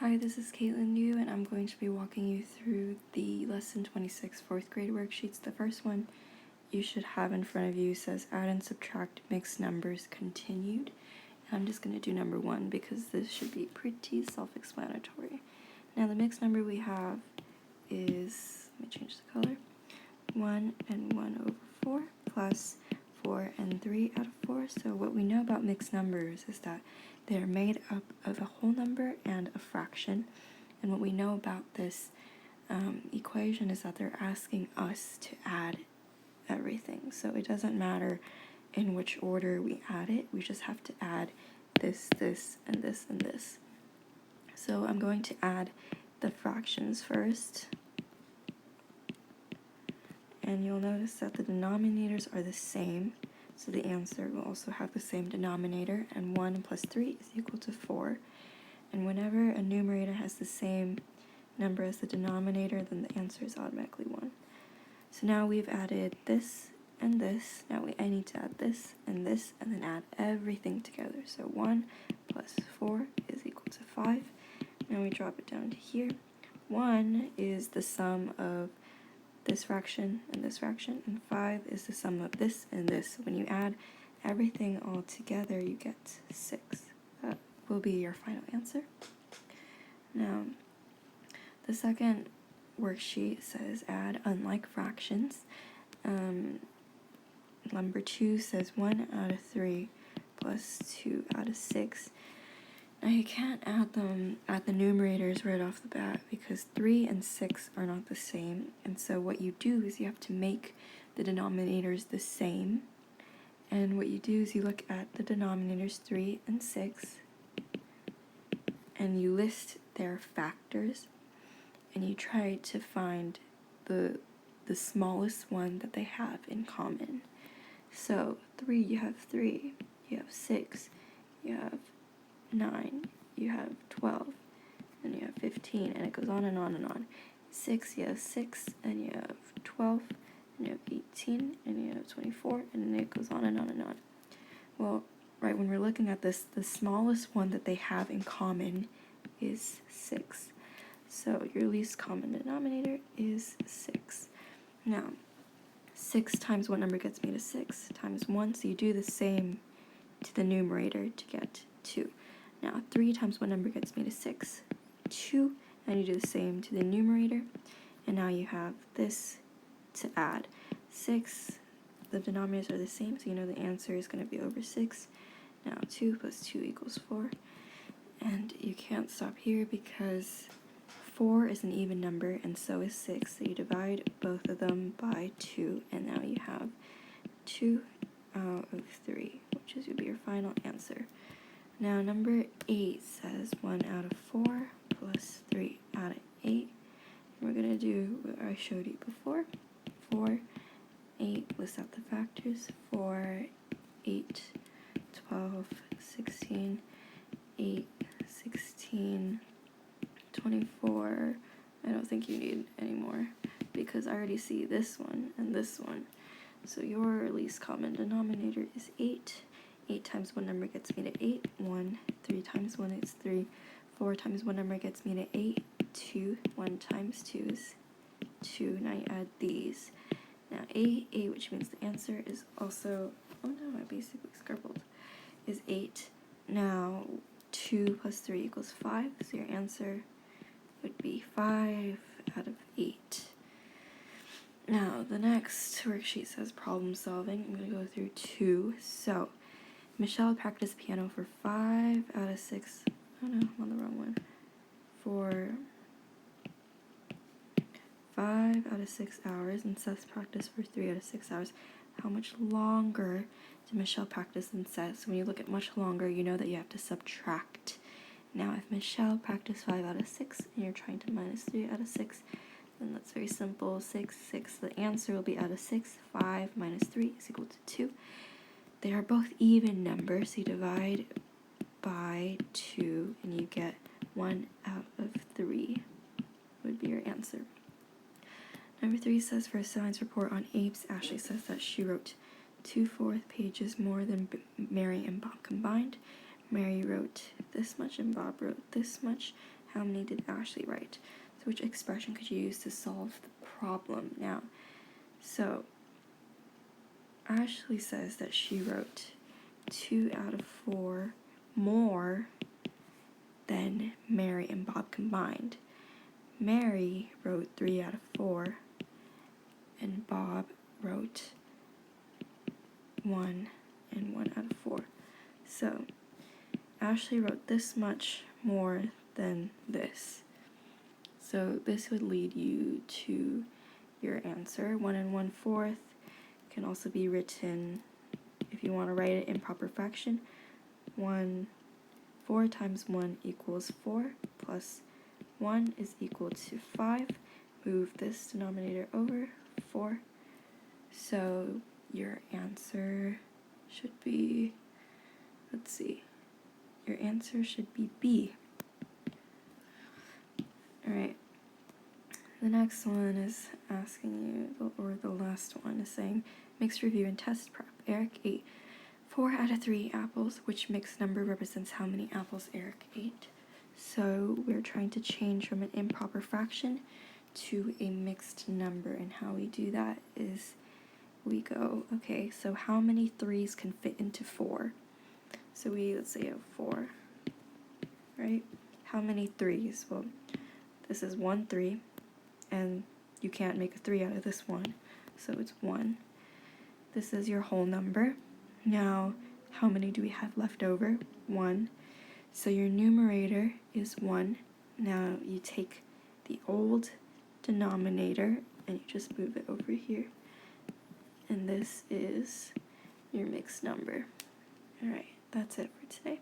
Hi, this is Katelyn Liu, and I'm going to be walking you through the Lesson 26 4th grade worksheets. The first one you should have in front of you says add and subtract mixed numbers continued. And I'm just going to do number 1 because this should be pretty self-explanatory. Now the mixed number we have is, let me change the color, 1 and 1 over 4 plus 4 and 3 out of 4. So what we know about mixed numbers is that they're made up of a whole number and a fraction. And what we know about this equation is that they're asking us to add everything. So it doesn't matter in which order we add it. We just have to add this, this, and this, and this. So I'm going to add the fractions first. And you'll notice that the denominators are the same. So the answer will also have the same denominator, and 1 plus 3 is equal to 4. And whenever a numerator has the same number as the denominator, then the answer is automatically 1. So now we've added this and this. Now I need to add this, and then add everything together. So 1 plus 4 is equal to 5. Now we drop it down to here. 1 is the sum of this fraction, and 5 is the sum of this and this. So when you add everything all together, you get 6. That will be your final answer. Now, the second worksheet says add unlike fractions. Number 2 says 1 out of 3 plus 2 out of 6. Now you can't add them at the numerators right off the bat because 3 and 6 are not the same. And so what you do is you have to make the denominators the same. And what you do is you look at the denominators 3 and 6 and you list their factors and you try to find the smallest one that they have in common. So 3, you have 3, you have 6, you have 9, you have 12, and you have 15, and it goes on and on and on. 6, you have 6, and you have 12, and you have 18, and you have 24, and it goes on and on and on. Well, right when we're looking at this, the smallest one that they have in common is 6. So your least common denominator is 6. Now, 6 times what number gets me to 6? Times 1, so you do the same to the numerator to get 2. Now, 3 times what number gets me to 6? 2, and you do the same to the numerator, and now you have this to add. 6, the denominators are the same, so you know the answer is going to be over 6. Now, 2 plus 2 equals 4, and you can't stop here because 4 is an even number, and so is 6, so you divide both of them by 2, and now you have 2 out of 3, which is going to be your final answer. Now number 8 says 1 out of 4 plus 3 out of 8. We're going to do what I showed you before. 4, 8, list out the factors. 4, 8, 12, 16, 8, 16, 24. I don't think you need any more because I already see this one and this one. So your least common denominator is 8. 8 times one number gets me to 8, 1. 3 times 1 is 3. 4 times one number gets me to 8, 2. 1 times 2 is 2. Now you add these. Now 8, which means the answer is also, oh no, I basically scribbled, is 8. Now 2 plus 3 equals 5, so your answer would be 5 out of 8. Now the next worksheet says problem solving. I'm going to go through 2. So Michelle practiced piano for 5 out of 6. Oh no, I'm on the wrong one. For 5 out of 6 hours, and Seth practiced for 3 out of 6 hours. How much longer did Michelle practice than Seth? So when you look at much longer, you know that you have to subtract. Now if Michelle practiced 5 out of 6 and you're trying to minus 3 out of 6, then that's very simple. 6, 6. The answer will be out of 6. 5 minus 3 is equal to 2. They are both even numbers, so you divide by 2 and you get 1 out of 3 would be your answer. Number 3 says for a science report on apes, Ashley says that she wrote 2/4 pages more than Mary and Bob combined. Mary wrote this much and Bob wrote this much. how many did Ashley write? So which expression could you use to solve the problem now? So Ashley says that she wrote 2 out of 4 more than Mary and Bob combined. Mary wrote 3 out of 4, and Bob wrote 1 and 1 out of 4. So Ashley wrote this much more than this. So this would lead you to your answer. 1 and 1/4 can also be written, if you want to write it in proper fraction, 4 times 1 equals 4, plus 1 is equal to 5. Move this denominator over, 4. So your answer should be, let's see, your answer should be B. Alright, the next one is asking you, or the last one is saying, mixed review and test prep. Eric ate 4 out of 3 apples. Which mixed number represents how many apples Eric ate? So we're trying to change from an improper fraction to a mixed number, and how we do that is we go, okay, so how many 3s can fit into 4? So let's say have 4, right? How many 3s? Well, this is 1 3, and you can't make a 3 out of this one, so it's 1. This is your whole number. Now, how many do we have left over? 1. So your numerator is 1. Now you take the old denominator and you just move it over here. And this is your mixed number. Alright, that's it for today.